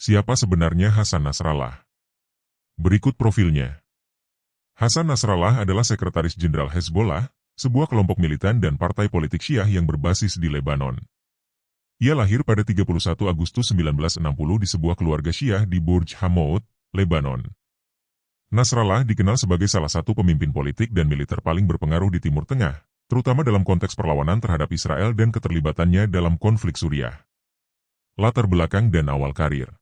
Siapa sebenarnya Hasan Nasrallah? Berikut profilnya. Hasan Nasrallah adalah Sekretaris Jenderal Hezbollah, sebuah kelompok militan dan partai politik Syiah yang berbasis di Lebanon. Ia lahir pada 31 Agustus 1960 di sebuah keluarga Syiah di Burj Hamoud, Lebanon. Nasrallah dikenal sebagai salah satu pemimpin politik dan militer paling berpengaruh di Timur Tengah, terutama dalam konteks perlawanan terhadap Israel dan keterlibatannya dalam konflik Suriah. Latar belakang dan awal karir.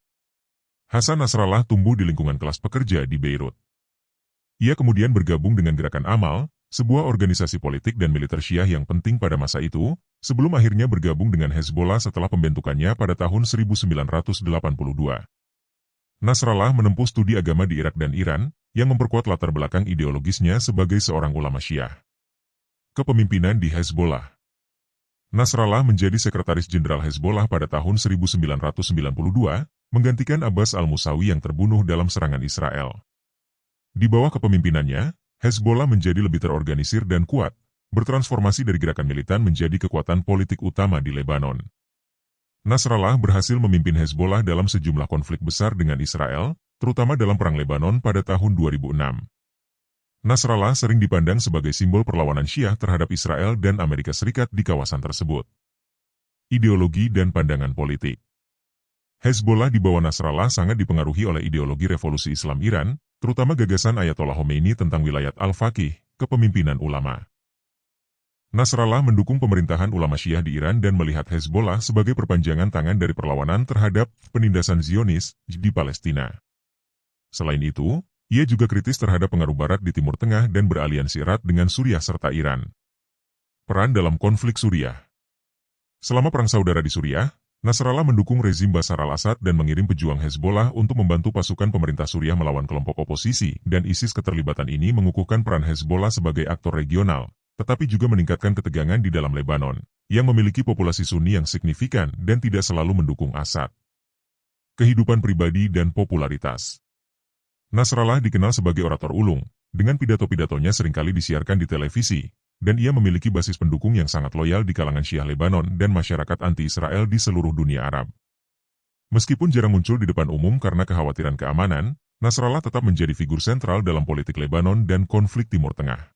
Hasan Nasrallah tumbuh di lingkungan kelas pekerja di Beirut. Ia kemudian bergabung dengan Gerakan Amal, sebuah organisasi politik dan militer Syiah yang penting pada masa itu, sebelum akhirnya bergabung dengan Hezbollah setelah pembentukannya pada tahun 1982. Nasrallah menempuh studi agama di Irak dan Iran, yang memperkuat latar belakang ideologisnya sebagai seorang ulama Syiah. Kepemimpinan di Hezbollah. Nasrallah menjadi Sekretaris Jenderal Hezbollah pada tahun 1992, menggantikan Abbas al-Musawi yang terbunuh dalam serangan Israel. Di bawah kepemimpinannya, Hezbollah menjadi lebih terorganisir dan kuat, bertransformasi dari gerakan militan menjadi kekuatan politik utama di Lebanon. Nasrallah berhasil memimpin Hezbollah dalam sejumlah konflik besar dengan Israel, terutama dalam Perang Lebanon pada tahun 2006. Nasrallah sering dipandang sebagai simbol perlawanan Syiah terhadap Israel dan Amerika Serikat di kawasan tersebut. Ideologi dan pandangan politik. Hezbollah di bawah Nasrallah sangat dipengaruhi oleh ideologi revolusi Islam Iran, terutama gagasan Ayatollah Khomeini tentang wilayat al-faqih, kepemimpinan ulama. Nasrallah mendukung pemerintahan ulama Syiah di Iran dan melihat Hezbollah sebagai perpanjangan tangan dari perlawanan terhadap penindasan Zionis di Palestina. Selain itu, ia juga kritis terhadap pengaruh Barat di Timur Tengah dan beraliansi erat dengan Suriah serta Iran. Peran dalam konflik Suriah. Selama Perang Saudara di Suriah, Nasrallah mendukung rezim Bashar al-Assad dan mengirim pejuang Hezbollah untuk membantu pasukan pemerintah Suriah melawan kelompok oposisi, dan ISIS. Keterlibatan ini mengukuhkan peran Hezbollah sebagai aktor regional, tetapi juga meningkatkan ketegangan di dalam Lebanon, yang memiliki populasi Sunni yang signifikan dan tidak selalu mendukung Assad. Kehidupan pribadi dan popularitas. Nasrallah dikenal sebagai orator ulung, dengan pidato-pidatonya seringkali disiarkan di televisi, dan ia memiliki basis pendukung yang sangat loyal di kalangan Syiah Lebanon dan masyarakat anti-Israel di seluruh dunia Arab. Meskipun jarang muncul di depan umum karena kekhawatiran keamanan, Nasrallah tetap menjadi figur sentral dalam politik Lebanon dan konflik Timur Tengah.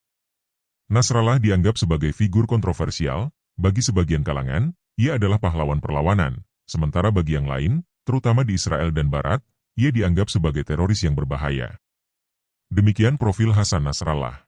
Nasrallah dianggap sebagai figur kontroversial, bagi sebagian kalangan, ia adalah pahlawan perlawanan, sementara bagi yang lain, terutama di Israel dan Barat, ia dianggap sebagai teroris yang berbahaya. Demikian profil Hasan Nasrallah.